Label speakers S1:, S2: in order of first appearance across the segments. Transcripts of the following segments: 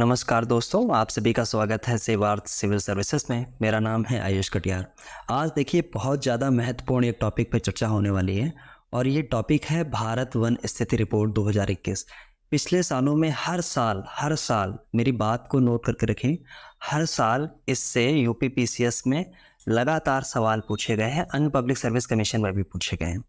S1: नमस्कार दोस्तों, आप सभी का स्वागत है सेवार्थ सिविल सर्विसेज में। मेरा नाम है आयुष कटियार। आज देखिए बहुत ज़्यादा महत्वपूर्ण एक टॉपिक पे चर्चा होने वाली है और ये टॉपिक है भारत वन स्थिति रिपोर्ट 2021। पिछले सालों में हर साल मेरी बात को नोट करके रखें, हर साल इससे यूपी पीसीएस में लगातार सवाल पूछे गए हैं, अन्य पब्लिक सर्विस कमीशन में भी पूछे गए हैं।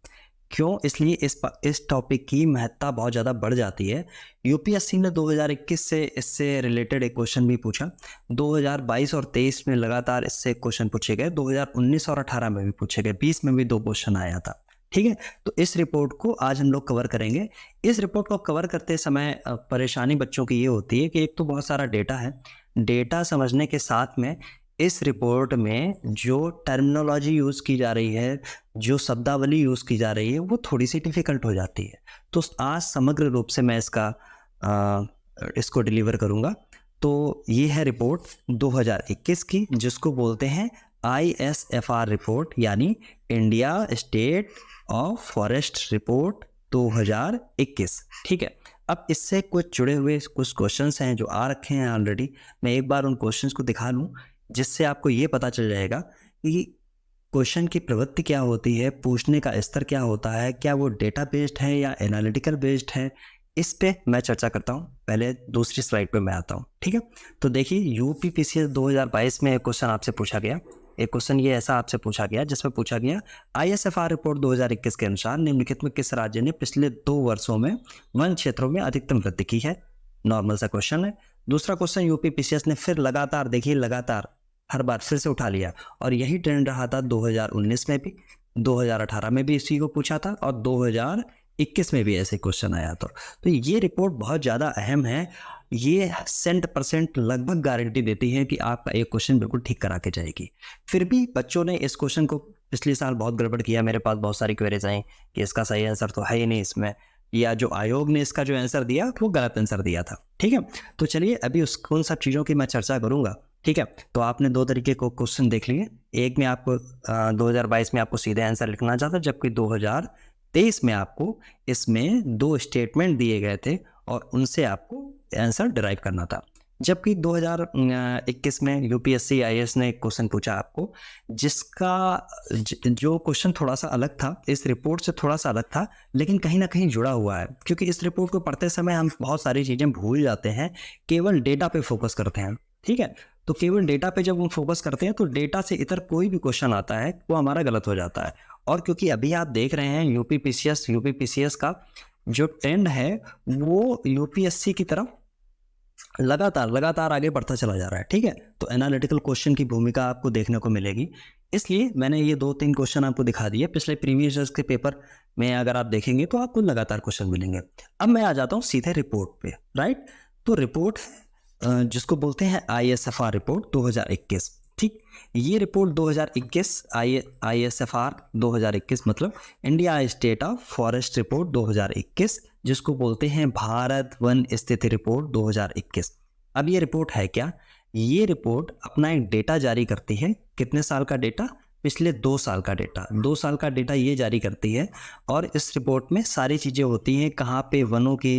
S1: क्यों? इसलिए इस टॉपिक की महत्ता बहुत ज़्यादा बढ़ जाती है। यूपीएससी ने 2021 से इससे रिलेटेड एक क्वेश्चन भी पूछा। 2022 और 23 में लगातार इससे क्वेश्चन पूछे गए। 2019 और 18 में भी पूछे गए। 20 में भी 2 क्वेश्चन आया था। ठीक है, तो इस रिपोर्ट को आज हम लोग कवर करेंगे। इस रिपोर्ट को कवर करते समय परेशानी बच्चों की ये होती है कि एक तो बहुत सारा डेटा है। डेटा समझने के साथ में इस रिपोर्ट में जो टर्मिनोलॉजी यूज़ की जा रही है, जो शब्दावली यूज़ की जा रही है, वो थोड़ी सी डिफ़िकल्ट हो जाती है। तो आज समग्र रूप से मैं इसको डिलीवर करूँगा। तो ये है रिपोर्ट 2021 की, जिसको बोलते हैं ISFR रिपोर्ट, यानी India state of forest report 2021। ठीक है, अब इससे कुछ जुड़े हुए कुछ क्वेश्चंस हैं जो आ रखे हैं ऑलरेडी। मैं एक बार उन क्वेश्चंस को दिखा लूँ, जिससे आपको ये पता चल जाएगा कि क्वेश्चन की प्रवृत्ति क्या होती है, पूछने का स्तर क्या होता है, क्या वो डेटा बेस्ड है या एनालिटिकल बेस्ड है। इस पे मैं चर्चा करता हूँ। पहले दूसरी स्लाइड पे मैं आता हूँ। ठीक है, तो देखिए यूपी पीसीएस 2022 में एक क्वेश्चन आपसे पूछा गया। एक क्वेश्चन ये ऐसा आपसे पूछा गया जिसमें पूछा गया ISFR रिपोर्ट 2021 के अनुसार निम्नलिखित में किस राज्य ने पिछले 2 वर्षों में वन क्षेत्रों में अधिकतम वृद्धि की है। नॉर्मल सा क्वेश्चन है। दूसरा क्वेश्चन यूपी पीसीएस ने फिर लगातार हर बार फिर से उठा लिया और यही ट्रेंड रहा था 2019 में भी, 2018 में भी इसी को पूछा था और 2021 में भी ऐसे क्वेश्चन आया था। तो ये रिपोर्ट बहुत ज़्यादा अहम है। ये 100% लगभग गारंटी देती है कि आपका एक क्वेश्चन बिल्कुल ठीक करा के जाएगी। फिर भी बच्चों ने इस क्वेश्चन को पिछले साल बहुत गड़बड़ किया। मेरे पास बहुत सारी क्वेरीज आई कि इसका सही आंसर तो है ही नहीं इसमें, या जो आयोग ने इसका जो आंसर दिया वो गलत आंसर दिया था। ठीक है, तो चलिए अभी उन सब चीज़ों की मैं चर्चा करूँगा। ठीक है, तो आपने 2 तरीके को क्वेश्चन देख लिए। एक में आपको 2022 में आपको सीधे आंसर लिखना चाहता, जबकि 2023 में आपको इसमें 2 स्टेटमेंट दिए गए थे और उनसे आपको आंसर डिराइव करना था। जबकि 2021 में यूपीएससी आईएएस ने एक क्वेश्चन पूछा आपको, जिसका जो क्वेश्चन थोड़ा सा अलग था, इस रिपोर्ट से थोड़ा सा अलग था, लेकिन कहीं ना कहीं जुड़ा हुआ है। क्योंकि इस रिपोर्ट को पढ़ते समय हम बहुत सारी चीज़ें भूल जाते हैं, केवल डेटा पे फोकस करते हैं। ठीक है, तो केवल डेटा पे जब हम फोकस करते हैं तो डेटा से इतर कोई भी क्वेश्चन आता है वो हमारा गलत हो जाता है। और क्योंकि अभी आप देख रहे हैं यूपी पीसीएस का जो ट्रेंड है वो यूपीएससी की तरफ लगातार आगे बढ़ता चला जा रहा है। ठीक है, तो एनालिटिकल क्वेश्चन की भूमिका आपको देखने को मिलेगी। इसलिए मैंने ये 2-3 क्वेश्चन आपको दिखा दिए। पिछले प्रीवियस ईयर्स के पेपर में अगर आप देखेंगे तो आपको लगातार क्वेश्चन मिलेंगे। अब मैं आ जाता हूँ सीधे रिपोर्ट पे। राइट, तो रिपोर्ट जिसको बोलते हैं ISFR रिपोर्ट 2021। ठीक, ये रिपोर्ट 2021 ISFR 2021 मतलब India state of forest report 2021, जिसको बोलते हैं भारत वन स्थिति रिपोर्ट 2021। अब ये रिपोर्ट है क्या? ये रिपोर्ट अपना एक डेटा जारी करती है। कितने साल का डेटा? पिछले 2 साल का डेटा। 2 साल का डेटा ये जारी करती है और इस रिपोर्ट में सारी चीज़ें होती हैं। कहाँ पे वनों की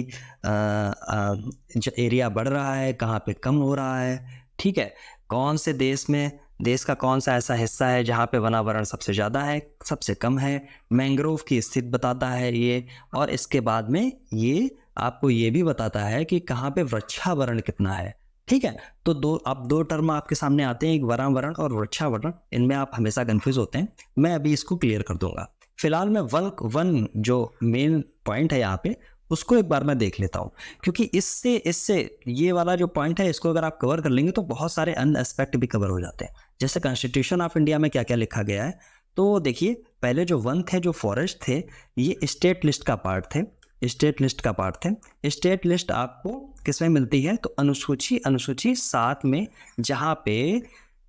S1: एरिया बढ़ रहा है, कहाँ पे कम हो रहा है। ठीक है, कौन से देश का कौन सा ऐसा हिस्सा है जहाँ पे वनावरण सबसे ज़्यादा है, सबसे कम है। मैंग्रोव की स्थिति बताता है ये, और इसके बाद में ये आपको ये भी बताता है कि कहाँ पे वृक्षावरण कितना है। ठीक है, तो दो टर्म आपके सामने आते हैं, एक वनावरण और वृक्षावरण। इनमें आप हमेशा कंफ्यूज होते हैं। मैं अभी इसको क्लियर कर दूंगा। फिलहाल मैं वन जो मेन पॉइंट है यहाँ पे उसको एक बार मैं देख लेता हूँ, क्योंकि इससे ये वाला जो पॉइंट है इसको अगर आप कवर कर लेंगे तो बहुत सारे अन्य एस्पेक्ट भी कवर हो जाते हैं। जैसे कॉन्स्टिट्यूशन ऑफ इंडिया में क्या क्या लिखा गया है। तो देखिए, पहले जो वन थे, जो फॉरेस्ट थे, ये स्टेट लिस्ट का पार्ट थे। स्टेट लिस्ट आपको किस में मिलती है? तो अनुसूची 7 में, जहाँ पे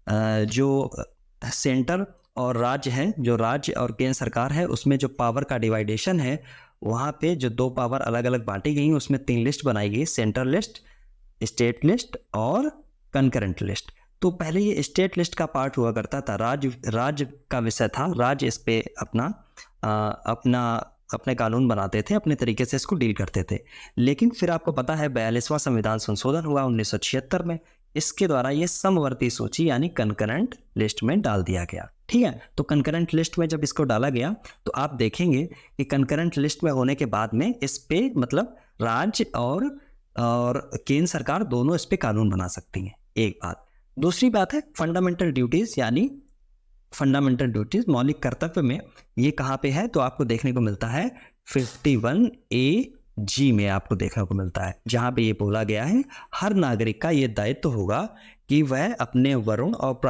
S1: जो सेंटर और राज्य है, जो राज्य और केंद्र सरकार है, उसमें जो पावर का डिवाइडेशन है, वहाँ पे जो 2 पावर अलग अलग बांटी गई, उसमें 3 लिस्ट बनाई गई, सेंट्रल लिस्ट, स्टेट लिस्ट और कंकरेंट लिस्ट। तो पहले ये स्टेट लिस्ट का पार्ट हुआ करता था, राज्य का विषय था। राज्य इस पे अपना अपने कानून बनाते थे, अपने तरीके से इसको डील करते थे। लेकिन फिर आपको पता है 42वां संविधान संशोधन हुआ 1976 में, इसके द्वारा ये समवर्ती सूची यानी कंकरेंट लिस्ट में डाल दिया गया। ठीक है, तो कंकरेंट लिस्ट में जब इसको डाला गया तो आप देखेंगे कि कंकरेंट लिस्ट में होने के बाद में इस पे मतलब राज्य और केंद्र सरकार दोनों इस पे कानून बना सकती हैं, एक बात। दूसरी बात है फंडामेंटल ड्यूटीज, यानी फंडामेंटल ड्यूटीज मौलिक कर्तव्य में ये कहाँ पे है, तो आपको देखने को मिलता है 51A(G) में आपको देखने को मिलता है, जहाँ पे ये बोला गया है हर नागरिक का ये दायित्व होगा कि वह अपने वरुण और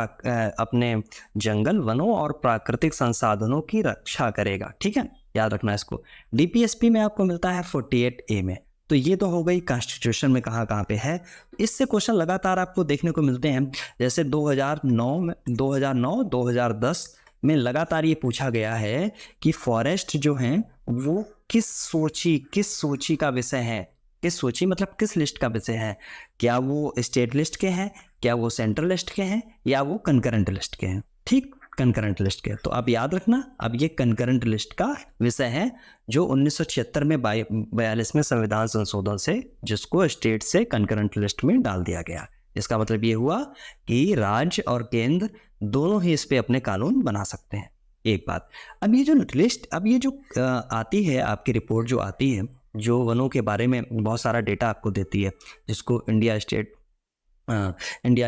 S1: अपने जंगल, वनों और प्राकृतिक संसाधनों की रक्षा करेगा। ठीक है, याद रखना इसको। DPSP में आपको मिलता है 48A में। तो ये तो हो गई कॉन्स्टिट्यूशन में कहाँ पे है। इससे क्वेश्चन लगातार आपको देखने को मिलते हैं, जैसे 2009, 2010 में लगातार ये पूछा गया है कि फॉरेस्ट जो हैं वो किस सूची का विषय है। किस सूची मतलब किस लिस्ट का विषय है, क्या वो स्टेट लिस्ट के हैं, क्या वो सेंट्रल लिस्ट के हैं, या वो कंकरेंट लिस्ट के हैं। ठीक, कंकरेंट लिस्ट के। तो अब याद रखना, अब ये कंकरेंट लिस्ट का विषय है जो 1976 में 42वें संविधान संशोधन से जिसको स्टेट से कंकरेंट लिस्ट में डाल दिया गया। इसका मतलब ये हुआ कि राज्य और केंद्र दोनों ही इस पे अपने कानून बना सकते हैं, एक बात। अब ये जो लिस्ट, अब ये जो आती है आपकी रिपोर्ट जो आती है, जो वनों के बारे में बहुत सारा डेटा आपको देती है, जिसको India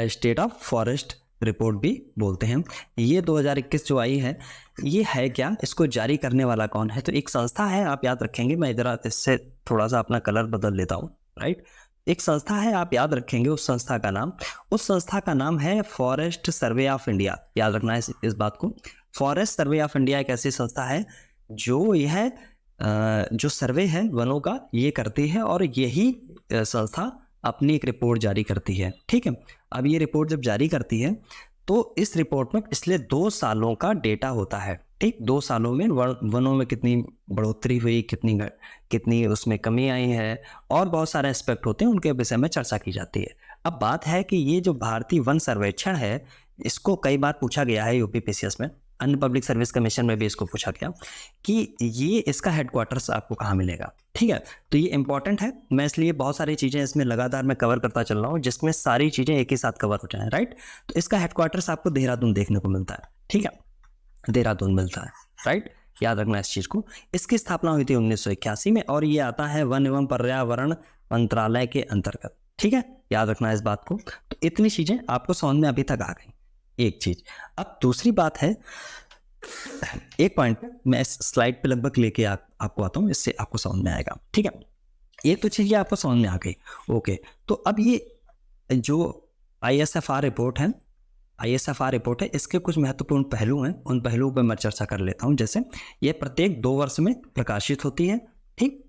S1: state of forest report भी बोलते हैं। ये 2021 जो आई है, ये है क्या, इसको जारी करने वाला कौन है, तो एक संस्था है, आप याद रखेंगे। मैं इधर इससे थोड़ा सा अपना कलर बदल लेता हूँ, राइट। एक संस्था है, आप याद रखेंगे उस संस्था का नाम है फॉरेस्ट सर्वे ऑफ इंडिया। याद रखना है इस बात को। फॉरेस्ट सर्वे ऑफ इंडिया एक ऐसी संस्था है जो यह जो सर्वे है वनों का ये करती है, और यही संस्था अपनी एक रिपोर्ट जारी करती है। ठीक है, अब ये रिपोर्ट जब जारी करती है तो इस रिपोर्ट में पिछले 2 सालों का डेटा होता है। ठीक, 2 सालों में वनों में कितनी बढ़ोतरी हुई, कितनी उसमें कमी आई है, और बहुत सारे एस्पेक्ट होते हैं, उनके विषय में चर्चा की जाती है। अब बात है कि ये जो भारतीय वन सर्वेक्षण है, इसको कई बार पूछा गया है UPPCS में, अन्य पब्लिक सर्विस कमीशन में भी इसको पूछा गया कि ये इसका हेडक्वार्टर्स आपको कहाँ मिलेगा। ठीक है, तो ये इंपॉर्टेंट है, मैं इसलिए बहुत सारी चीज़ें इसमें लगातार मैं कवर करता चल रहा हूँ, जिसमें सारी चीज़ें एक ही साथ कवर हो जाएं, राइट। तो इसका हेडक्वार्टर्स आपको देहरादून देखने को मिलता है। ठीक है, देहरादून मिलता है, राइट, याद रखना इस चीज़ को। इसकी स्थापना हुई थी 1981 में, और ये आता है वन एवं पर्यावरण मंत्रालय के अंतर्गत। ठीक है, याद रखना इस बात को। तो इतनी चीज़ें आपको समझ में अभी तक आ गई, एक चीज। अब दूसरी बात है, एक पॉइंट मैं इस स्लाइड पे लगभग लेके आपको आता हूँ, इससे आपको समझ में आएगा। ठीक है, एक तो चीज ये आपको समझ में आ गई, ओके। तो अब ये जो ISFR रिपोर्ट है, इसके कुछ महत्वपूर्ण पहलू हैं, उन पहलुओं पर मैं चर्चा कर लेता हूँ। जैसे ये प्रत्येक 2 वर्ष में प्रकाशित होती है। ठीक,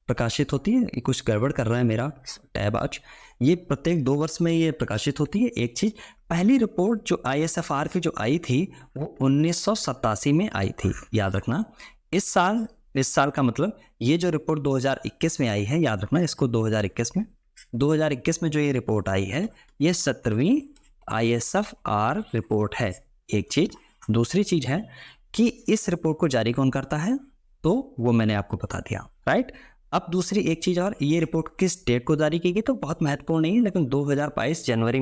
S1: प्रकाशित होती है, ये कुछ गड़बड़ कर रहा है मेरा टैब आज। ये प्रत्येक 2 वर्ष में ये प्रकाशित होती है। एक चीज, पहली रिपोर्ट जो ISFR की जो आई थी वो 1987 में आई थी, याद रखना। इस साल का मतलब ये जो रिपोर्ट 2021 में आई है, याद रखना इसको, 2021 में जो ये रिपोर्ट आई है, ये 17वीं ISFR रिपोर्ट है, एक चीज। दूसरी चीज है कि इस रिपोर्ट को जारी कौन करता है, तो वो मैंने आपको बता दिया, राइट। अब दूसरी एक चीज़ और, ये रिपोर्ट किस डेट को जारी की गई, तो बहुत महत्वपूर्ण नहीं है, लेकिन 2022 जनवरी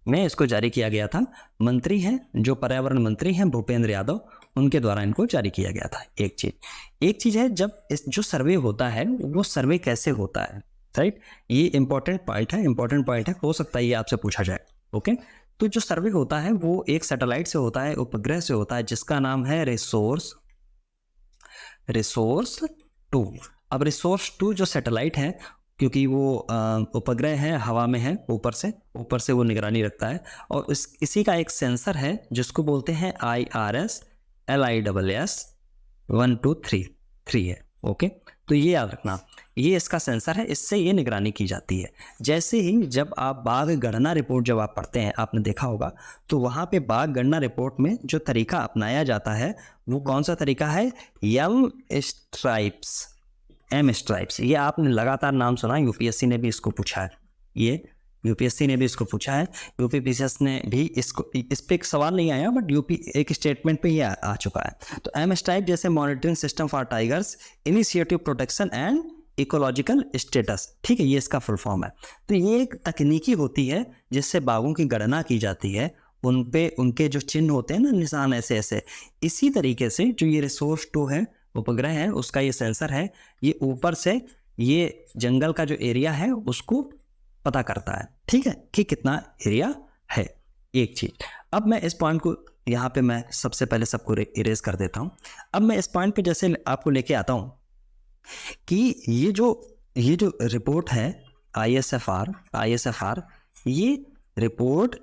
S1: में इसको जारी किया गया था। मंत्री हैं जो पर्यावरण मंत्री हैं भूपेंद्र यादव, उनके द्वारा इनको जारी किया गया था। एक चीज़ है, जब जो सर्वे होता है वो सर्वे कैसे होता है, राइट। ये इंपॉर्टेंट पॉइंट है, हो सकता है ये आपसे पूछा जाए, ओके। तो जो सर्वे होता है वो एक सैटेलाइट से होता है, उपग्रह से होता है, जिसका नाम है रिसोर्स 2। अब रिसोर्स 2 जो सैटेलाइट है, क्योंकि वो उपग्रह है, हवा में है, ऊपर से वो निगरानी रखता है, और इसी का एक सेंसर है जिसको बोलते हैं IRS LISS 1233 है, ओके। तो ये याद रखना, ये इसका सेंसर है, इससे ये निगरानी की जाती है। जैसे ही जब आप बाघ गणना रिपोर्ट जब आप पढ़ते हैं, आपने देखा होगा, तो वहाँ पे बाघ गणना रिपोर्ट में जो तरीका अपनाया जाता है वो कौन सा तरीका है, M स्ट्राइप्स। ये आपने लगातार नाम सुना, UPSC ने भी इसको पूछा है, ये यूपीएससी ने भी इसको पूछा है, यूपी पीसीएस ने भी इसको, इस पे एक सवाल नहीं आया बट यूपी एक स्टेटमेंट पे ही आ चुका है। तो एम स्टाइप जैसे monitoring system for tigers, initiative protection and ecological status, ठीक है, ये इसका फुल फॉर्म है। तो ये एक तकनीकी होती है जिससे बाघों की गणना की जाती है, उन पे उनके जो चिन्ह होते हैं ना, निशान ऐसे ऐसे, इसी तरीके से जो ये रिसोर्स 2 है, उपग्रह है, उसका ये सेंसर है, ये ऊपर से ये जंगल का जो एरिया है उसको पता करता है, ठीक है, कि कितना एरिया है। एक चीज, अब मैं इस पॉइंट को यहाँ पे मैं सबसे पहले सबको इरेज कर देता हूँ। अब मैं इस पॉइंट पे जैसे आपको लेके आता हूँ कि ये जो रिपोर्ट है ISFR, ये रिपोर्ट,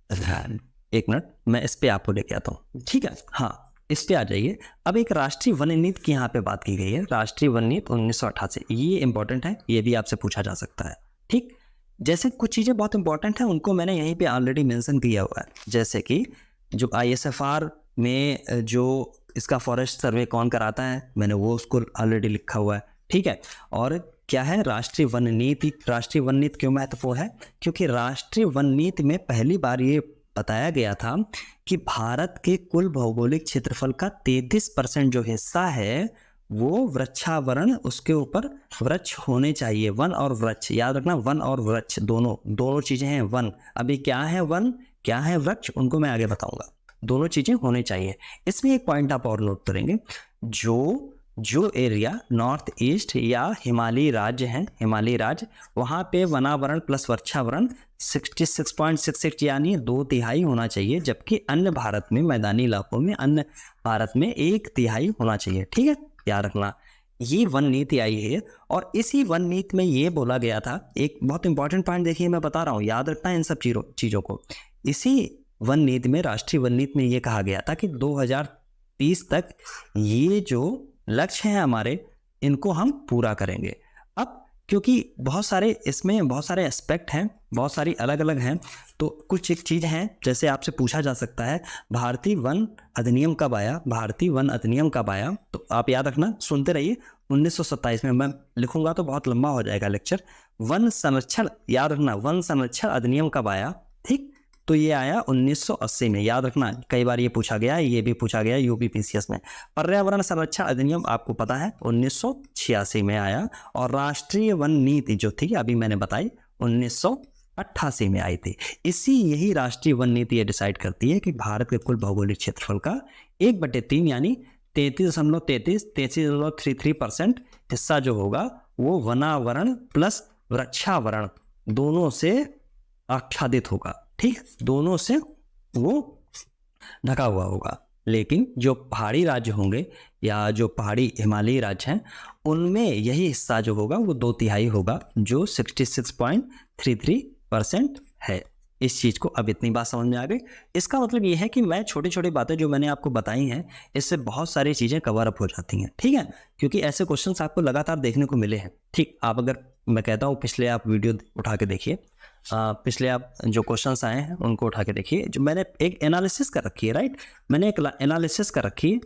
S1: एक मिनट मैं इस पे आपको लेके आता हूँ, ठीक है, हाँ इस पे आ जाइए। अब एक राष्ट्रीय वन नीति की यहाँ पे बात की गई है, राष्ट्रीय वन नीति 1988, ये इंपॉर्टेंट है, ये भी आपसे पूछा जा सकता है, ठीक। जैसे कुछ चीज़ें बहुत इंपॉर्टेंट हैं उनको मैंने यहीं पे ऑलरेडी मेंशन किया हुआ है, जैसे कि जो ISFR में जो इसका फॉरेस्ट सर्वे कौन कराता है, मैंने वो उसको ऑलरेडी लिखा हुआ है, ठीक है। और क्या है राष्ट्रीय वन नीति, राष्ट्रीय वन नीति क्यों महत्वपूर्ण है, क्योंकि राष्ट्रीय वन नीति में पहली बार ये बताया गया था कि भारत के कुल भौगोलिक क्षेत्रफल का 33% जो हिस्सा है वो वृक्षावरण, उसके ऊपर वृक्ष होने चाहिए, वन और वृक्ष, याद रखना, वन और वृक्ष दोनों चीजें हैं। वन, अभी क्या है वन, क्या है वृक्ष, उनको मैं आगे बताऊंगा, दोनों चीजें होनी चाहिए। इसमें एक पॉइंट आप और नोट करेंगे, जो एरिया नॉर्थ ईस्ट या हिमालयी राज्य हैं, हिमालयी राज्य, वहाँ पे वनावरण प्लस वृक्षावरण 66.66 यानी 2/3 होना चाहिए, जबकि अन्य भारत में मैदानी इलाकों में, अन्य भारत में 1/3 होना चाहिए, ठीक है, याद रखना। ये वन नीति आई है और इसी वन नीति में ये बोला गया था, एक बहुत इंपॉर्टेंट पॉइंट देखिए मैं बता रहा हूँ, याद रखना इन सब चीज़ों को। इसी वन नीति में, राष्ट्रीय वन नीति में ये कहा गया था कि 2030 तक ये जो लक्ष्य हैं हमारे, इनको हम पूरा करेंगे। अब क्योंकि बहुत सारे इसमें बहुत सारे एस्पेक्ट हैं, बहुत सारी अलग अलग हैं, तो कुछ एक चीज़ हैं, जैसे आपसे पूछा जा सकता है भारतीय वन अधिनियम कब आया, भारतीय वन अधिनियम कब आया, तो आप याद रखना, सुनते रहिए, 1927 में। मैं लिखूंगा तो बहुत लंबा हो जाएगा लेक्चर। वन संरक्षण, याद रखना, वन संरक्षण अधिनियम कब आया, ठीक, तो ये आया 1980 में, याद रखना, कई बार ये पूछा गया है, ये भी पूछा गया यूपी पीसीएस में। पर्यावरण संरक्षण अधिनियम आपको पता है 1986 में आया, और राष्ट्रीय वन नीति जो थी अभी मैंने बताई 1988 में आई थी। यही राष्ट्रीय वन नीति ये डिसाइड करती है कि भारत के कुल भौगोलिक क्षेत्रफल का 1/3 यानी 33.33% हिस्सा जो होगा वो वनावरण प्लस वृक्षावरण दोनों से आच्छादित होगा, ठीक, दोनों से वो ढका हुआ होगा। लेकिन जो पहाड़ी राज्य होंगे या जो पहाड़ी हिमालयी राज्य हैं, उनमें यही हिस्सा जो होगा वो 2/3 होगा, जो 66.33% है। इस चीज़ को अब इतनी बात समझ में आ गई। इसका मतलब ये है कि मैं छोटी छोटी बातें जो मैंने आपको बताई हैं, इससे बहुत सारी चीज़ें कवर अप हो जाती हैं, ठीक है, क्योंकि ऐसे क्वेश्चंस आपको लगातार देखने को मिले हैं, ठीक। आप अगर, मैं कहता हूँ पिछले आप वीडियो उठा के देखिए, पिछले आप जो क्वेश्चंस आए हैं उनको उठा के देखिए, जो मैंने एक एनालिसिस कर रखी है, राइट, मैंने एक एनालिसिस कर रखी है,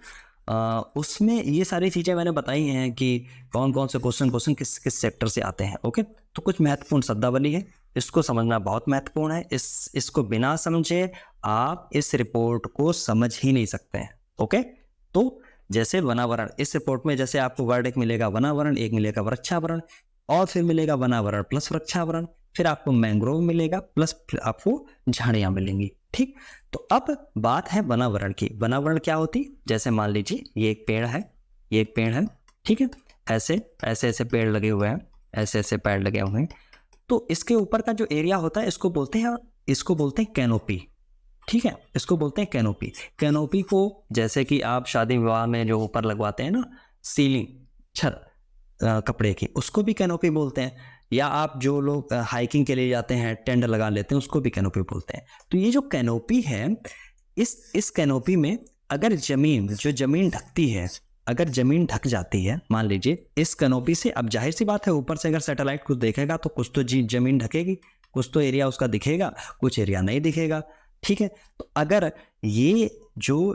S1: उसमें ये सारी चीज़ें मैंने बताई हैं कि कौन कौन से क्वेश्चन किस किस सेक्टर से आते हैं, ओके। तो कुछ महत्वपूर्ण शब्दावली है, इसको समझना बहुत महत्वपूर्ण है, इसको बिना समझे आप इस रिपोर्ट को समझ ही नहीं सकते हैं, ओके। तो जैसे वनावरण, इस रिपोर्ट में जैसे आपको वर्ड एक मिलेगा वनावरण, एक मिलेगा वृक्षावरण, और फिर मिलेगा वनावरण प्लस वृक्षावरण, फिर आपको मैंग्रोव मिलेगा, प्लस फिर आपको झाड़ियां मिलेंगी, ठीक। तो अब बात है वनावरण की। वनावरण क्या होती, जैसे मान लीजिए ये एक पेड़ है, ये एक पेड़ है, ठीक है, ऐसे ऐसे ऐसे पेड़ लगे हुए हैं, ऐसे ऐसे पेड़ लगे हुए हैं, तो इसके ऊपर का जो एरिया होता है इसको बोलते हैं कैनोपी, ठीक है, इसको बोलते हैं कैनोपी। कैनोपी को जैसे कि आप शादी विवाह में जो ऊपर लगवाते हैं ना, सीलिंग, छत कपड़े की, उसको भी कैनोपी बोलते हैं, या आप जो लोग हाइकिंग के लिए जाते हैं टेंट लगा लेते हैं, उसको भी कैनोपी बोलते हैं। तो ये जो कैनोपी है, इस कैनोपी में अगर जमीन ढकती है, अगर जमीन ढक जाती है, मान लीजिए इस कैनोपी से, अब जाहिर सी बात है ऊपर से अगर सैटेलाइट कुछ देखेगा तो कुछ तो जमीन ढकेगी, कुछ तो एरिया उसका दिखेगा, कुछ एरिया नहीं दिखेगा, ठीक है। तो अगर ये जो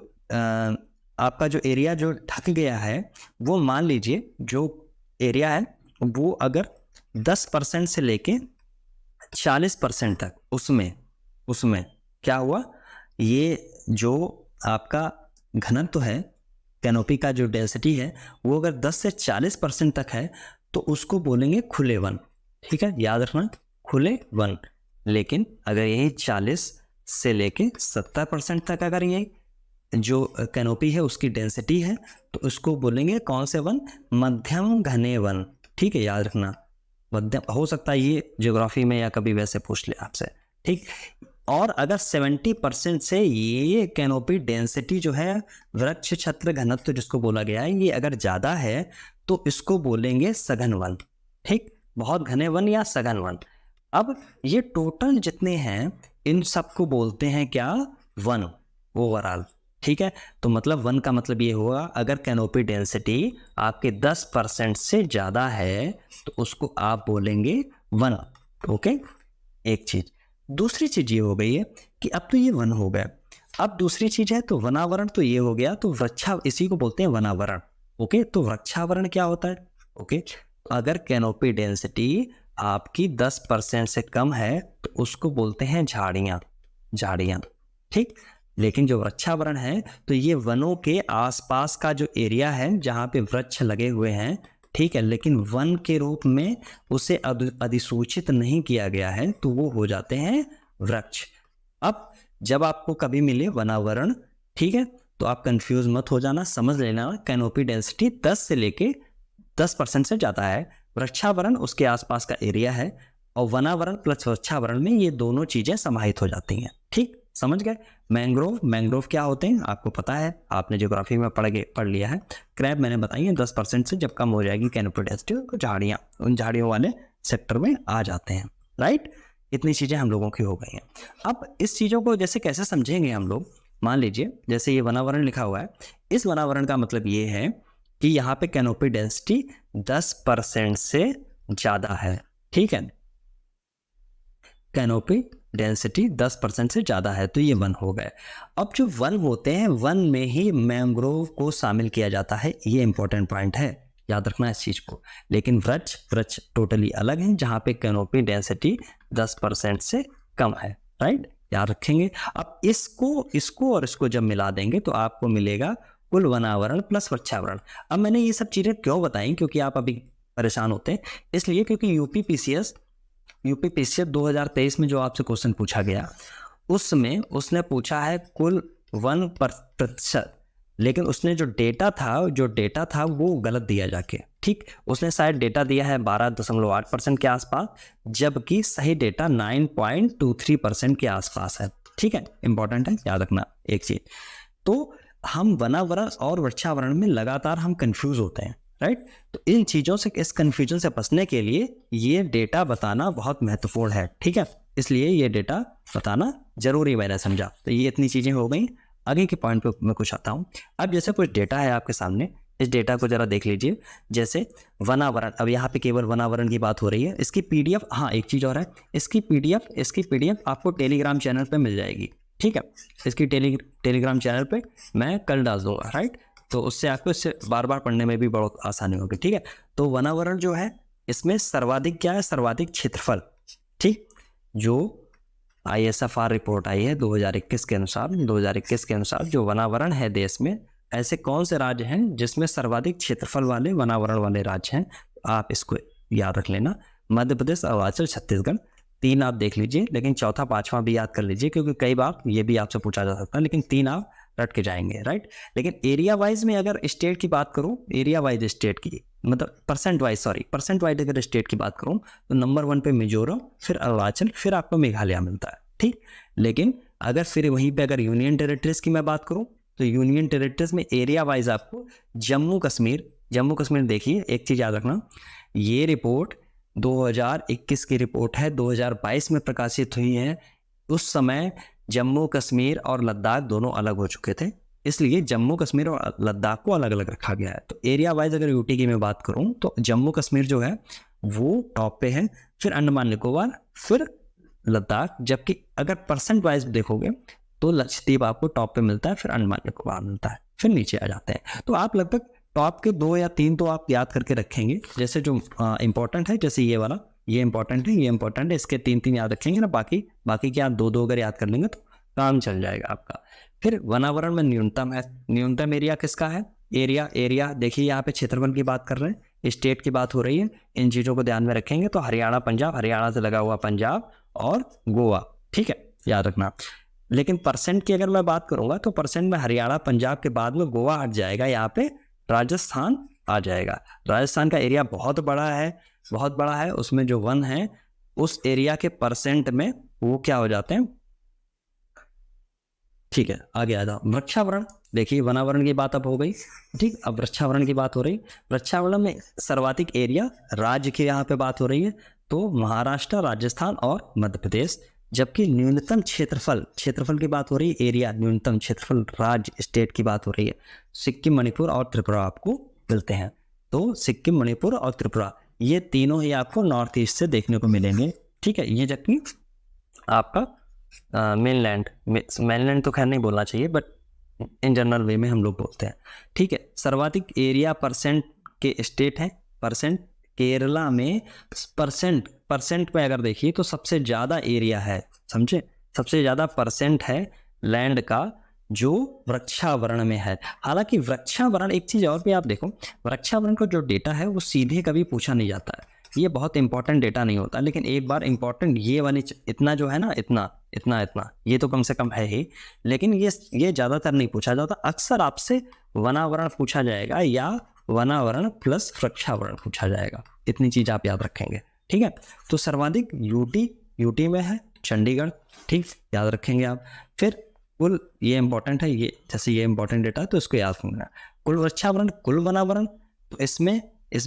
S1: आपका जो एरिया जो ढक गया है, वो मान लीजिए जो एरिया है वो अगर 10% से लेके 40% तक उसमें क्या हुआ, ये जो आपका घनत्व है, कैनोपी का जो डेंसिटी है, वो अगर 10 से 40% तक है तो उसको बोलेंगे खुले वन। ठीक है, याद रखना, खुले वन। लेकिन अगर यही 40 से लेके 70% तक अगर ये जो कैनोपी है उसकी डेंसिटी है तो उसको बोलेंगे कौन से वन, मध्यम घने वन। ठीक है, याद रखना, मध्यम। हो सकता है ये ज्योग्राफी में या कभी वैसे पूछ ले आपसे। ठीक, और अगर 70% से ये कैनोपी डेंसिटी जो है, वृक्ष छत्र घनत्व जिसको बोला गया है, ये अगर ज़्यादा है तो इसको बोलेंगे सघन वन। ठीक, बहुत घने वन या सघन वन। अब ये टोटल जितने हैं इन सबको बोलते हैं क्या, वन ओवरऑल। ठीक है, तो मतलब वन का मतलब ये हुआ अगर कैनोपी डेंसिटी आपके 10% से ज़्यादा है तो उसको आप बोलेंगे वन। ओके, एक चीज़। दूसरी चीज़ ये हो गई है कि अब तो ये वन हो गया, अब दूसरी चीज़ है तो वनावरण तो ये हो गया, तो वृक्षा, इसी को बोलते हैं वनावरण। ओके, तो वृक्षावरण क्या होता है? ओके, अगर कैनोपी डेंसिटी आपकी 10% से कम है तो उसको बोलते हैं झाड़ियाँ। ठीक, लेकिन जो वृक्षावरण है तो ये वनों के आसपास का जो एरिया है जहाँ पे वृक्ष लगे हुए हैं। ठीक है, लेकिन वन के रूप में उसे अधिसूचित नहीं किया गया है तो वो हो जाते हैं वृक्ष। अब जब आपको कभी मिले वनावरण, ठीक है, तो आप कंफ्यूज मत हो जाना, समझ लेना कैनोपी डेंसिटी 10 से लेके 10% से ज़्यादा है, वृक्षावरण उसके आसपास का एरिया है, और वनावरण प्लस वृक्षावरण में ये दोनों चीज़ें समाहित हो जाती हैं। ठीक, समझ गए? मैंग्रोव क्या होते हैं आपको पता है, आपने ज्योग्राफी में पढ़ लिया है। क्रैब मैंने बताई है 10% से जब कम हो जाएगी कैनोपी डेंसिटी तो झाड़ियाँ उन झाड़ियों वाले सेक्टर में आ जाते हैं। राइट, इतनी चीज़ें हम लोगों की हो गई हैं। अब इस चीज़ों को जैसे कैसे समझेंगे हम लोग, मान लीजिए जैसे ये वनावरण लिखा हुआ है, इस वनावरण का मतलब ये है कि यहाँ पे कैनोपी डेंसिटी 10% से ज़्यादा है। ठीक है, कैनोपी डेंसिटी 10% से ज़्यादा है तो ये वन हो गए। अब जो वन होते हैं, वन में ही मैंग्रोव को शामिल किया जाता है, ये इंपॉर्टेंट पॉइंट है, याद रखना इस चीज़ को। लेकिन वृक्ष टोटली अलग है जहाँ पे कैनोपी डेंसिटी 10% से कम है। राइट, याद रखेंगे। अब इसको और इसको जब मिला देंगे तो आपको मिलेगा कुल वनावरण प्लस वृक्षावरण। अब मैंने ये सब चीज़ें क्यों बताई, क्योंकि आप अभी परेशान होते हैं इसलिए, क्योंकि यूपीपीसीएस 2023 में जो आपसे क्वेश्चन पूछा गया उसमें उसने पूछा है कुल 1%, लेकिन उसने जो डेटा था वो गलत दिया जाके। ठीक, उसने शायद डेटा दिया है 12.8% के आसपास, जबकि सही डेटा 9.23% के आसपास है। ठीक है, इंपॉर्टेंट है, याद रखना एक चीज। तो हम वनावरण और वृक्षावरण में लगातार हम कंफ्यूज होते हैं। राइट, तो इन चीज़ों से, इस कन्फ्यूजन से बचने के लिए ये डेटा बताना बहुत महत्वपूर्ण है। ठीक है, इसलिए ये डेटा बताना जरूरी मैंने समझा। तो ये इतनी चीज़ें हो गई। आगे के पॉइंट पे मैं कुछ आता हूँ। अब जैसे कुछ डेटा है आपके सामने, इस डेटा को जरा देख लीजिए। जैसे वनावरण, अब यहाँ पे केवल वनावरण की बात हो रही है। इसकी पीडीएफ, हाँ एक चीज़ और है, इसकी पीडीएफ आपको टेलीग्राम चैनल पर मिल जाएगी। ठीक है, इसकी टेलीग्राम चैनल पर मैं कल डाल दूंगा। राइट, तो उससे आपको इससे बार बार पढ़ने में भी बहुत आसानी होगी। ठीक है, तो वनावरण जो है इसमें सर्वाधिक क्या है, सर्वाधिक क्षेत्रफल। ठीक, जो ISFR रिपोर्ट आई है 2021 के अनुसार जो वनावरण है देश में, ऐसे कौन से राज्य हैं जिसमें सर्वाधिक क्षेत्रफल वाले वनावरण वाले राज्य हैं, आप इसको याद रख लेना। मध्य प्रदेश, अरुणाचल, छत्तीसगढ़, 3 आप देख लीजिए, लेकिन चौथा 5वां भी याद कर लीजिए, क्योंकि कई बार ये भी आपसे पूछा जा सकता है, लेकिन 3 आप रट के जाएंगे। राइट, लेकिन एरिया वाइज में अगर स्टेट की बात करूं, एरिया वाइज स्टेट की मतलब परसेंट वाइज अगर स्टेट की बात करूं तो नंबर 1 पे मिजोरम, फिर अरुणाचल, फिर आपको मेघालय मिलता है। ठीक, लेकिन अगर फिर वहीं पे अगर यूनियन टेरिटरीज की मैं बात करूं तो यूनियन टेरिटरीज में एरिया वाइज आपको जम्मू कश्मीर देखिए, एक चीज़ याद रखना, ये रिपोर्ट 2021 की रिपोर्ट है, 2022 में प्रकाशित हुई है। उस समय जम्मू कश्मीर और लद्दाख दोनों अलग हो चुके थे, इसलिए जम्मू कश्मीर और लद्दाख को अलग अलग रखा गया है। तो एरिया वाइज अगर यूटी की मैं बात करूं तो जम्मू कश्मीर जो है वो टॉप पे है, फिर अंडमान निकोबार, फिर लद्दाख। जबकि अगर परसेंट वाइज देखोगे तो लक्षद्वीप आपको टॉप पे मिलता है, फिर अंडमान निकोबार मिलता है, फिर नीचे आ जाते हैं। तो आप लगभग टॉप के 2 या 3 तो आप याद करके रखेंगे, जैसे जो इंपॉर्टेंट है, जैसे ये वाला ये इंपॉर्टेंट है, ये इंपॉर्टेंट है, इसके 3 याद रखेंगे ना, बाकी के आप 2 अगर याद कर लेंगे तो काम चल जाएगा आपका। फिर वनावरण में न्यूनतम है, न्यूनतम एरिया किसका है? एरिया देखिए यहाँ पे क्षेत्रफल की बात कर रहे हैं, स्टेट की बात हो रही है, इन चीज़ों को ध्यान में रखेंगे तो हरियाणा पंजाब, हरियाणा से लगा हुआ पंजाब और गोवा, ठीक है, याद रखना। लेकिन परसेंट की अगर मैं बात करूंगा तो परसेंट में हरियाणा पंजाब के बाद में गोवा हट जाएगा, यहाँ पे राजस्थान आ जाएगा। राजस्थान का एरिया बहुत बड़ा है, उसमें जो वन है उस एरिया के परसेंट में वो क्या हो जाते हैं, ठीक है, आगे आ जाओ। वृक्षावरण, देखिए वनावरण की बात अब हो गई, ठीक, अब वृक्षावरण की बात हो रही। वृक्षावरण में सर्वाधिक एरिया राज्य की यहाँ पे बात हो रही है, तो महाराष्ट्र, राजस्थान और मध्य प्रदेश। जबकि न्यूनतम क्षेत्रफल की बात हो रही है, एरिया न्यूनतम क्षेत्रफल राज्य स्टेट की बात हो रही है, सिक्किम, मणिपुर और त्रिपुरा आपको मिलते हैं। तो सिक्किम, मणिपुर और त्रिपुरा ये तीनों ही आपको नॉर्थ ईस्ट से देखने को मिलेंगे, ठीक है। ये जबकि आपका मेनलैंड तो खैर नहीं बोलना चाहिए, बट इन जनरल वे में हम लोग बोलते हैं, ठीक है। सर्वाधिक एरिया परसेंट के स्टेट है, परसेंट केरला में परसेंट में अगर देखिए तो सबसे ज़्यादा एरिया है, समझे, सबसे ज़्यादा परसेंट है लैंड का जो वृक्षावरण में है। हालांकि वृक्षावरण, एक चीज़ और भी आप देखो, वृक्षावरण का जो डेटा है वो सीधे कभी पूछा नहीं जाता है, ये बहुत इंपॉर्टेंट डेटा नहीं होता, लेकिन एक बार इंपॉर्टेंट ये वाली इतना जो है ना, इतना ये तो कम से कम है ही, लेकिन ये ज़्यादातर नहीं पूछा जाता। अक्सर आपसे वनावरण पूछा जाएगा या वनावरण प्लस वृक्षावरण पूछा जाएगा, इतनी चीज़ आप याद रखेंगे, ठीक है। तो सर्वाधिक यूटी में है, चंडीगढ़, ठीक, याद रखेंगे आप। फिर कुल, ये इंपॉर्टेंट है, ये जैसे ये इंपॉर्टेंट डेटा है तो इसको याद रखना। कुल वृक्षावरण, कुल वनावरण, तो इसमें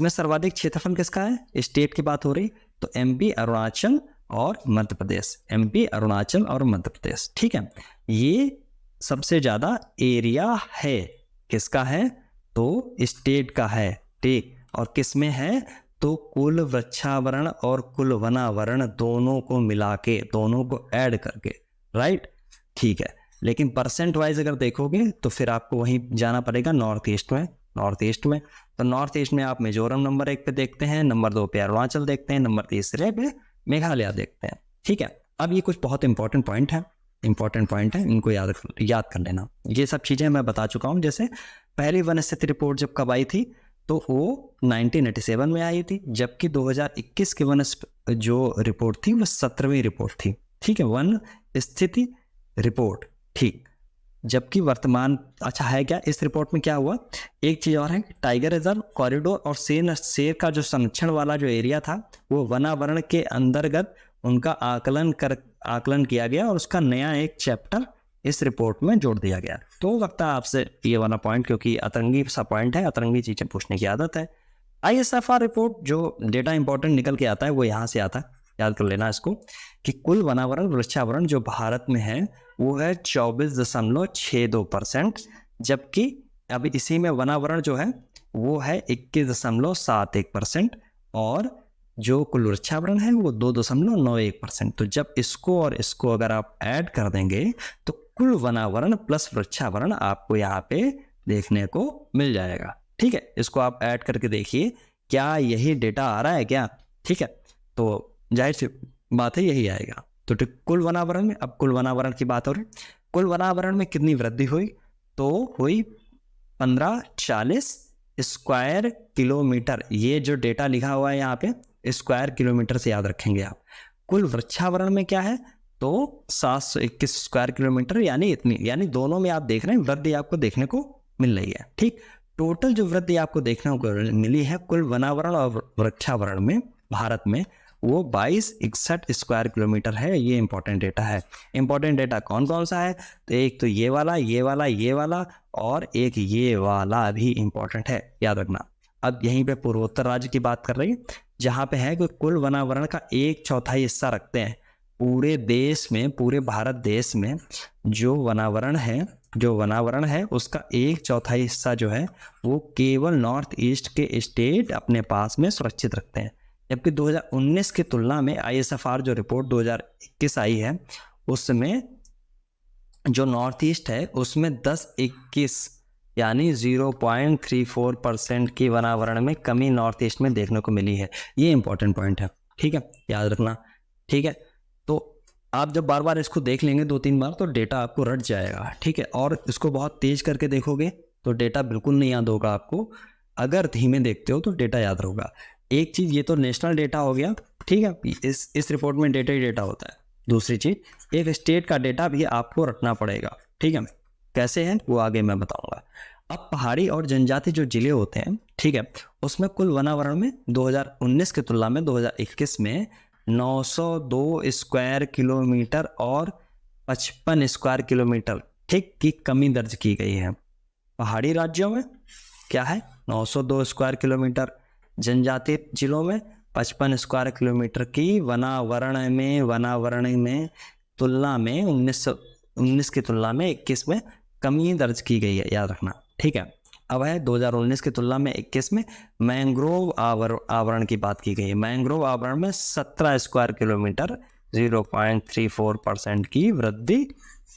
S1: सर्वाधिक क्षेत्रफल किसका है? स्टेट की बात हो रही, तो एमपी, अरुणाचल और मध्य प्रदेश, एमपी, अरुणाचल और मध्य प्रदेश, ठीक है। ये सबसे ज्यादा एरिया है, किसका है? तो स्टेट का है, ठीक। और किस में है? तो कुल वृक्षावरण और कुल वनावरण दोनों को मिला के, दोनों को ऐड करके, राइट, ठीक है। लेकिन परसेंट वाइज अगर देखोगे तो फिर आपको वहीं जाना पड़ेगा नॉर्थ ईस्ट में। तो नॉर्थ ईस्ट में आप मिजोरम नंबर 1 पे देखते हैं, नंबर 2 पे अरुणाचल देखते हैं, नंबर 3 पे मेघालय देखते हैं, ठीक है। अब ये कुछ बहुत इंपॉर्टेंट पॉइंट है, इनको याद कर लेना। ये सब चीज़ें मैं बता चुका हूँ। जैसे पहली वन स्थिति रिपोर्ट जब कब आई थी तो वो 1987 में आई थी, जबकि 2021 की वन जो रिपोर्ट थी वो 17वीं रिपोर्ट थी, ठीक है, वन स्थिति रिपोर्ट, ठीक। जबकि वर्तमान, अच्छा है क्या इस रिपोर्ट में क्या हुआ, एक चीज़ और है, टाइगर रिजर्व, कॉरिडोर और शेर का जो संरक्षण वाला जो एरिया था वो वनावरण के अंतर्गत उनका आकलन किया गया और उसका नया एक चैप्टर इस रिपोर्ट में जोड़ दिया गया। तो लगता है आपसे ये वाला पॉइंट, क्योंकि अतरंगी सा पॉइंट है, अतरंगी चीज़ें पूछने की आदत है। ISFR रिपोर्ट जो डेटा इंपॉर्टेंट निकल के आता है वो यहाँ से आता है, याद कर लेना इसको, कि कुल वनावरण वृक्षावरण जो भारत में है वो है 24.62%, जबकि अभी इसी में वनावरण जो है वो है 21.71%, और जो कुल वृक्षावरण है वो 2.91%। तो जब इसको और इसको अगर आप ऐड कर देंगे तो कुल वनावरण प्लस वृक्षावरण आपको यहाँ पे देखने को मिल जाएगा, ठीक है। इसको आप ऐड करके देखिए क्या यही डेटा आ रहा है क्या, ठीक है। तो जाहिर सी बात है यही आएगा। तो कुल वनावरण में, अब कुल वनावरण की बात हो रही, कुल वनावरण में कितनी वृद्धि हुई? तो हुई 1540 स्क्वायर किलोमीटर। ये जो डेटा लिखा हुआ है यहाँ पे स्क्वायर किलोमीटर से याद रखेंगे आप। कुल वृक्षावरण में क्या है? तो 721 स्क्वायर किलोमीटर, यानी इतनी, यानी दोनों में आप देख रहे हैं वृद्धि आपको देखने को मिल रही है, ठीक। टोटल जो वृद्धि आपको देखने को मिली है कुल वनावरण और वृक्षावरण में भारत में, वो 2261 स्क्वायर किलोमीटर है। ये इंपॉर्टेंट डेटा है। इंपॉर्टेंट डेटा कौन कौन सा है? तो एक तो ये वाला और एक ये वाला भी इंपॉर्टेंट है, याद रखना। अब यहीं पे पूर्वोत्तर राज्य की बात कर रही है, जहाँ पे है कि कुल वनावरण का 1/4 हिस्सा रखते हैं। पूरे देश में, पूरे भारत देश में जो वनावरण है उसका 1/4 हिस्सा जो है वो केवल नॉर्थ ईस्ट के स्टेट अपने पास में सुरक्षित रखते हैं। जबकि 2019 की तुलना में ISFR जो रिपोर्ट 2021 आई है उसमें जो नॉर्थ ईस्ट है उसमें 10-21 यानी 0.34% की वनावरण में कमी नॉर्थ ईस्ट में देखने को मिली है। ये इंपॉर्टेंट पॉइंट है, ठीक है, याद रखना। ठीक है, तो आप जब बार बार इसको देख लेंगे 2-3 बार तो डेटा आपको रट जाएगा। ठीक है, और इसको बहुत तेज करके देखोगे तो डेटा बिल्कुल नहीं याद होगा आपको। अगर धीमे देखते हो तो डेटा याद होगा। एक चीज़ ये तो नेशनल डेटा हो गया। ठीक है, इस रिपोर्ट में डेटा ही डेटा होता है। दूसरी चीज़, एक स्टेट का डेटा भी आपको रखना पड़ेगा। ठीक है, कैसे है वो आगे मैं बताऊंगा। अब पहाड़ी और जनजाति जो जिले होते हैं, ठीक है, उसमें कुल वनावरण में 2019 की तुलना में 2021 में 902 स्क्वायर किलोमीटर और 55 स्क्वायर किलोमीटर, ठीक, की कमी दर्ज की गई है। पहाड़ी राज्यों में क्या है, 902 स्क्वायर किलोमीटर, जनजातीय जिलों में 55 स्क्वायर किलोमीटर की वनावरण में तुलना में 19 की तुलना में 21 में कमी दर्ज की गई है, याद रखना। ठीक है, अब है 2019 की तुलना में 21 में मैंग्रोव आवरण की बात की गई है। मैंग्रोव आवरण में 17 स्क्वायर किलोमीटर 0.34% की वृद्धि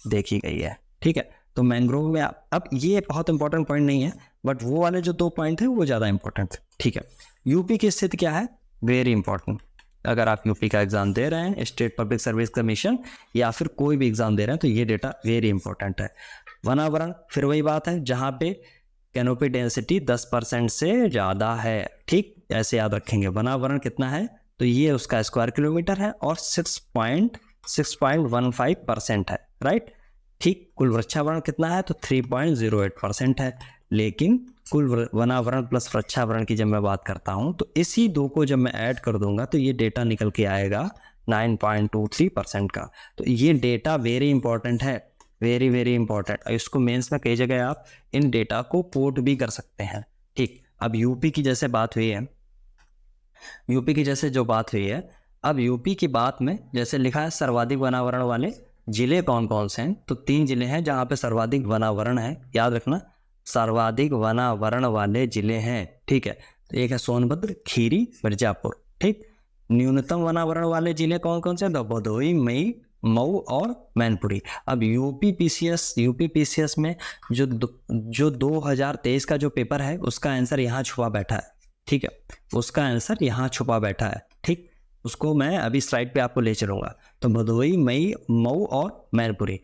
S1: देखी गई है। ठीक है, तो मैंग्रोव में अब ये बहुत इंपॉर्टेंट पॉइंट नहीं है, बट वो वाले जो 2 पॉइंट थे वो ज़्यादा इंपॉर्टेंट थे। ठीक है, यूपी की स्थिति क्या है, वेरी इंपॉर्टेंट। अगर आप यूपी का एग्जाम दे रहे हैं, स्टेट पब्लिक सर्विस कमीशन या फिर कोई भी एग्जाम दे रहे हैं, तो ये डेटा वेरी इंपॉर्टेंट है। वनावरण फिर वही बात है, जहाँ पे कैनोपी डेंसिटी 10% से ज़्यादा है। ठीक, ऐसे याद रखेंगे। वनावरण कितना है, तो ये उसका स्क्वायर किलोमीटर है और 6.15% है, राइट। ठीक, कुल वृक्षावरण कितना है, तो 3.08% है। लेकिन कुल वनावरण प्लस वृक्षावरण की जब मैं बात करता हूँ तो इसी 2 को जब मैं ऐड कर दूंगा तो ये डेटा निकल के आएगा 9.23% का। तो ये डेटा वेरी इंपॉर्टेंट है, वेरी वेरी इंपॉर्टेंट। इसको मेंस में कई जगह आप इन डेटा को कोट भी कर सकते हैं। ठीक, अब यूपी की जैसे बात हुई है, यूपी की जैसे जो बात हुई है, अब यूपी की बात में जैसे लिखा है सर्वाधिक वनावरण वाले जिले कौन कौन से हैं, तो 3 जिले हैं जहाँ पे सर्वाधिक वनावरण है, याद रखना। सर्वाधिक वनावरण वाले जिले हैं, ठीक है, तो एक है सोनभद्र, खीरी, मिर्जापुर। ठीक, न्यूनतम वनावरण वाले जिले कौन कौन से, तो भदोही, मऊ और मैनपुरी। अब यूपी पीसीएस में जो 2023 का जो पेपर है उसका आंसर यहाँ छुपा बैठा है। ठीक है, उसका आंसर यहाँ छुपा बैठा है। ठीक, उसको मैं अभी स्लाइड पे आपको ले चलूंगा। तो भदोही, मऊ और मैनपुरी।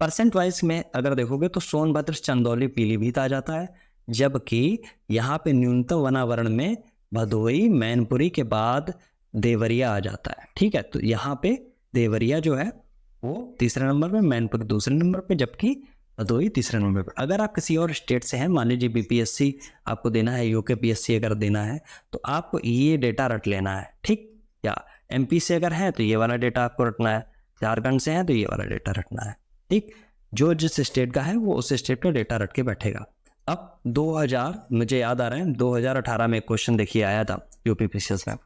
S1: परसेंट वाइज में अगर देखोगे तो सोनभद्र, चंदौली, पीलीभीत आ जाता है, जबकि यहाँ पे न्यूनतम वनावरण में भदोही, मैनपुरी के बाद देवरिया आ जाता है। ठीक है, तो यहाँ पे देवरिया जो है वो तीसरे नंबर पे, मैनपुरी दूसरे नंबर पे, जबकि भदोही तीसरे नंबर पे। अगर आप किसी और स्टेट से हैं, मान लीजिए बीपीएससी आपको देना है, यूकेपीएससी अगर देना है, तो आपको ये डेटा रट लेना है। ठीक, या एमपी से अगर है तो ये वाला डेटा आपको रटना है, झारखंड से है तो ये वाला डेटा रटना है। ठीक, जो जिस स्टेट का है वो उस स्टेट का डेटा रट के बैठेगा। अब 2000 मुझे याद आ रहा है 2018 में क्वेश्चन देखिए आया था यूपी पीसीएस में।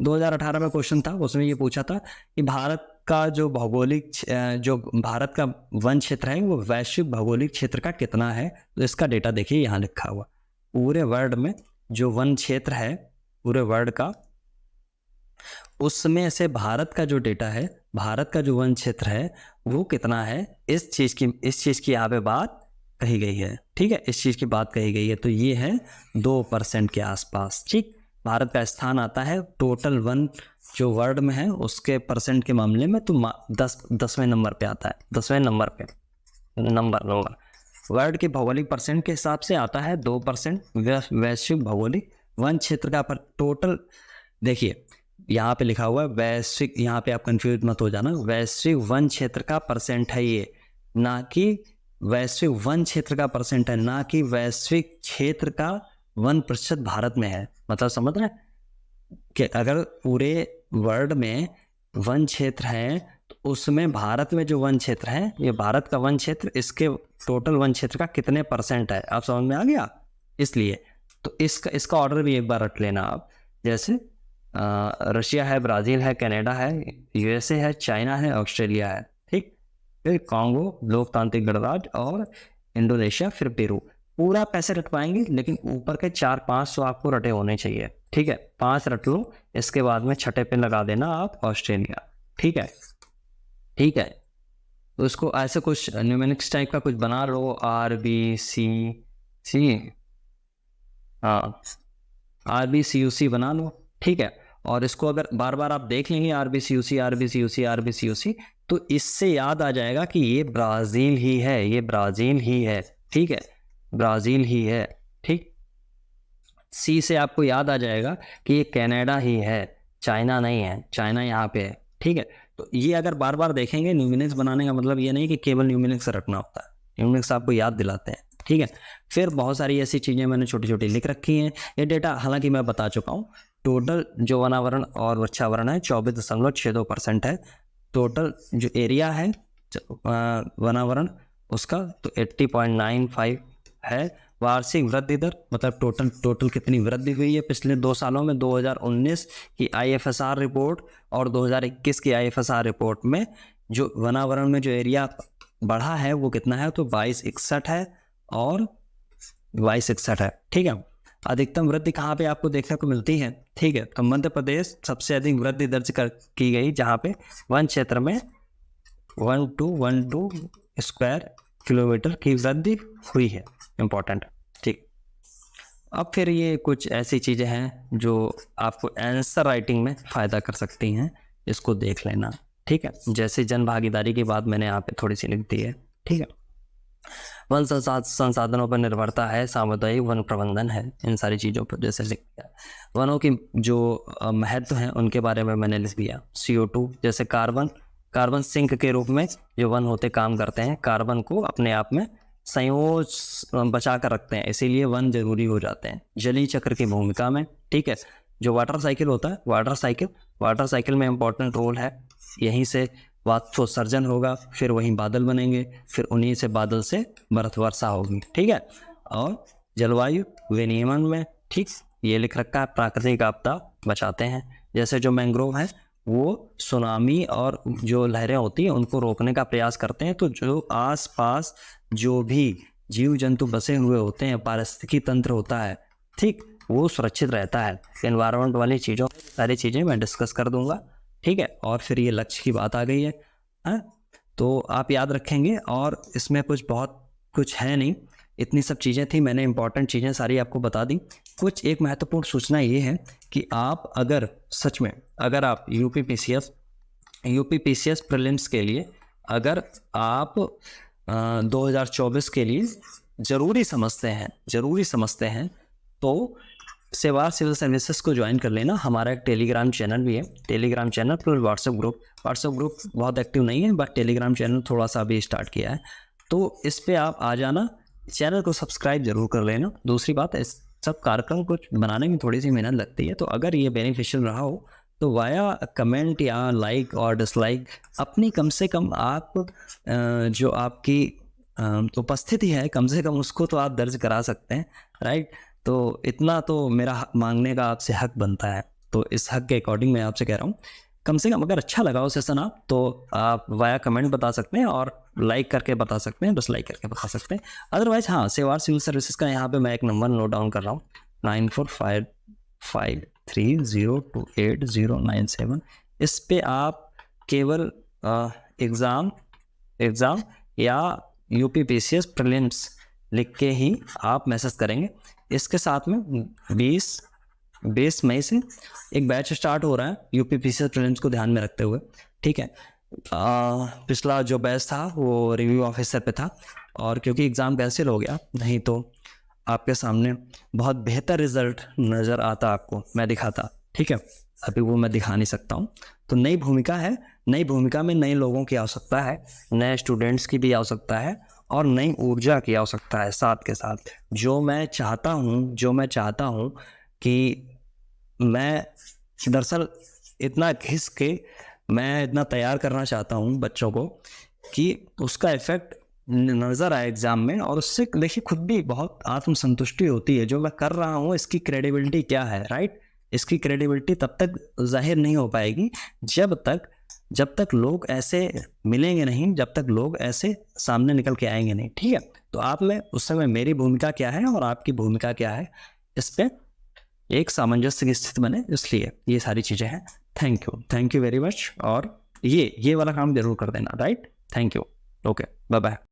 S1: 2018 में क्वेश्चन था, उसमें ये पूछा था कि भारत का जो भारत का वन क्षेत्र है वो वैश्विक भौगोलिक क्षेत्र का कितना है। तो इसका डेटा देखिए यहाँ लिखा हुआ, पूरे वर्ल्ड में जो वन क्षेत्र है पूरे वर्ल्ड का, उसमें से भारत का जो डेटा है, भारत का जो वन क्षेत्र है वो कितना है, इस चीज की यहाँ पे बात कही गई है। ठीक है, इस चीज की बात कही गई है, तो ये है 2% के आसपास। ठीक, भारत का स्थान आता है टोटल वन जो वर्ल्ड में है उसके परसेंट के मामले में, तो 10वें नंबर पे आता है, 10वें नंबर पे नंबर वर्ल्ड के भौगोलिक परसेंट के हिसाब से आता है 2%। वैश्विक भौगोलिक वन क्षेत्र का टोटल देखिए यहाँ पे लिखा हुआ है वैश्विक, यहाँ पे आप कंफ्यूज मत हो जाना, वैश्विक वन क्षेत्र का परसेंट है ये, ना कि वैश्विक वन क्षेत्र का परसेंट है, ना कि वैश्विक क्षेत्र का 1% भारत में है। मतलब समझ रहे हैं कि अगर पूरे वर्ल्ड में वन क्षेत्र है तो उसमें भारत में जो वन क्षेत्र है, ये भारत का वन क्षेत्र, इसके टोटल वन क्षेत्र का कितने परसेंट है, आप समझ में आ गया। इसलिए तो इसका ऑर्डर भी एक बार रख लेना आप, जैसे रशिया है, ब्राज़ील है, कनाडा है, यूएसए है, चाइना है, ऑस्ट्रेलिया है। ठीक, फिर कांगो, लोकतांत्रिक गणराज्य और इंडोनेशिया, फिर पेरू। पूरा पैसे रट पाएंगे लेकिन ऊपर के 4-5 तो आपको रटे होने चाहिए। ठीक है, 5 रट लो, इसके बाद में छठे पे लगा देना आप ऑस्ट्रेलिया। ठीक है, ठीक है, तो इसको ऐसे कुछ न्यूमेरिक्स टाइप का कुछ बना लो, RBCC, हाँ RBCUC बना लो। ठीक है, और इसको अगर बार बार आप देख लेंगे RBCUC RBCUC RBCUC, तो इससे याद आ जाएगा कि ये ब्राज़ील ही है, ये ब्राज़ील ही है, ठीक है, ब्राज़ील ही है, ठीक। C से आपको याद आ जाएगा कि ये कनाडा ही है, चाइना नहीं है, चाइना यहाँ पे है, ठीक है। तो ये अगर बार बार देखेंगे, न्यूमिनिक्स बनाने का मतलब ये नहीं कि केवल न्यूमिनिक्स रटना होता है, न्यूमिनिक्स आपको याद दिलाते हैं, ठीक है। फिर बहुत सारी ऐसी चीज़ें मैंने छोटी छोटी लिख रखी हैं। ये डेटा हालांकि मैं बता चुका हूँ। टोटल जो वनावरण और वृक्षावरण है 24.62% है। टोटल जो एरिया है वनावरण उसका तो 80.95 है। वार्षिक वृद्धि दर मतलब टोटल कितनी वृद्धि हुई है पिछले 2 सालों में, 2019 की IFSR रिपोर्ट और 2021 की IFSR रिपोर्ट में जो वनावरण में जो एरिया बढ़ा है वो कितना है, तो 2261 है और 2261 है, ठीक है। अधिकतम वृद्धि कहाँ पे आपको देखने को मिलती है, ठीक है, तो मध्य प्रदेश सबसे अधिक वृद्धि दर्ज की गई, जहाँ पे वन क्षेत्र में 1212 स्क्वायर किलोमीटर की वृद्धि हुई है, इंपॉर्टेंट, ठीक। अब फिर ये कुछ ऐसी चीज़ें हैं जो आपको आंसर राइटिंग में फ़ायदा कर सकती हैं, इसको देख लेना, ठीक है। जैसे जन भागीदारी की बात मैंने यहाँ पे थोड़ी सी लिख दी है, ठीक है। वन संसाधनों पर निर्भरता है, सामुदायिक वन प्रबंधन है, इन सारी चीज़ों पर जैसे लिख दिया। वनों की जो महत्व हैं उनके बारे में मैंने लिख दिया। CO2 जैसे कार्बन सिंक के रूप में जो वन होते काम करते हैं, कार्बन को अपने आप में संयोज बचा कर रखते हैं, इसीलिए वन जरूरी हो जाते हैं जलीय चक्र की भूमिका में, ठीक है। जो वाटर साइकिल होता है, वाटर साइकिल में इम्पोर्टेंट रोल है, यहीं से वाष्पोत्सर्जन होगा, फिर वहीं बादल बनेंगे, फिर उन्हीं से बादल से बर्फ वर्षा होगी, ठीक है। और जलवायु विनियमन में, ठीक, ये लिख रखा है, प्राकृतिक आपदा बचाते हैं, जैसे जो मैंग्रोव है वो सुनामी और जो लहरें होती हैं उनको रोकने का प्रयास करते हैं। तो जो आसपास जो भी जीव जंतु बसे हुए होते हैं, पारिस्थितिकी तंत्र होता है, ठीक, वो सुरक्षित रहता है। एनवायरनमेंट वाली चीज़ों सारी चीज़ें मैं डिस्कस कर दूंगा, ठीक है। और फिर ये लक्ष्य की बात आ गई है, तो आप याद रखेंगे। और इसमें बहुत कुछ है नहीं, इतनी सब चीज़ें थी, मैंने इंपॉर्टेंट चीज़ें सारी आपको बता दी। कुछ एक महत्वपूर्ण सूचना ये है कि आप अगर सच में आप यूपी PCS प्रीलिम्स के लिए अगर आप 2024 के लिए ज़रूरी समझते हैं तो सेवा सिविल सर्विसेज को ज्वाइन कर लेना। हमारा एक टेलीग्राम चैनल भी है, Telegram channel plus WhatsApp group बहुत एक्टिव नहीं है, बट टेलीग्राम चैनल थोड़ा सा अभी स्टार्ट किया है, तो इस पे आप आ जाना, चैनल को सब्सक्राइब जरूर कर लेना। दूसरी बात, इस सब कार्यक्रम को बनाने में थोड़ी सी मेहनत लगती है, तो अगर ये बेनिफिशियल रहा हो तो वाया कमेंट या लाइक और डिसलाइक अपनी कम से कम आप जो आपकी उपस्थिति है कम से कम उसको तो आप दर्ज करा सकते हैं, राइट। तो इतना तो मेरा मांगने का आपसे हक बनता है, तो इस हक के अकॉर्डिंग मैं आपसे कह रहा हूँ, कम से कम अगर अच्छा लगा हो सेशन आप, तो आप वाया कमेंट बता सकते हैं और लाइक करके बता सकते हैं, डिसलाइक करके बता सकते हैं। अदरवाइज हाँ, सेवा सिविल सर्विसेज का यहाँ पे मैं एक नंबर नोट डाउन कर रहा हूँ, 9455302897। इस पे आप केवल एग्ज़ाम या यूपी PCS प्रीलिम्स लिख के ही आप मैसेज करेंगे। इसके साथ में 20 मई से एक बैच स्टार्ट हो रहा है यूपी PCS प्रीलिम्स को ध्यान में रखते हुए, ठीक है। पिछला जो बैच था वो रिव्यू ऑफिसर पे था, और क्योंकि एग्ज़ाम कैंसिल हो गया, नहीं तो आपके सामने बहुत बेहतर रिजल्ट नज़र आता, आपको मैं दिखाता, ठीक है। अभी वो मैं दिखा नहीं सकता हूँ। तो नई भूमिका है, नई भूमिका में नए लोगों की आवश्यकता है, नए स्टूडेंट्स की भी आवश्यकता है और नई ऊर्जा की आवश्यकता है साथ के साथ। जो मैं चाहता हूँ कि मैं दरअसल इतना घिस के मैं इतना तैयार करना चाहता हूँ बच्चों को कि उसका इफ़ेक्ट नज़र आए एग्ज़ाम में, और उससे देखिए खुद भी बहुत आत्मसंतुष्टि होती है। जो मैं कर रहा हूँ इसकी क्रेडिबिलिटी क्या है, राइट। इसकी क्रेडिबिलिटी तब तक जाहिर नहीं हो पाएगी जब तक लोग ऐसे मिलेंगे नहीं, जब तक लोग ऐसे सामने निकल के आएंगे नहीं, ठीक है। तो आप में उस समय मेरी भूमिका क्या है और आपकी भूमिका क्या है, इस पर एक सामंजस्य की स्थिति बने, इसलिए ये सारी चीज़ें हैं। Thank you very much. और ये वाला काम जरूर कर देना, right. Thank you, okay, bye bye.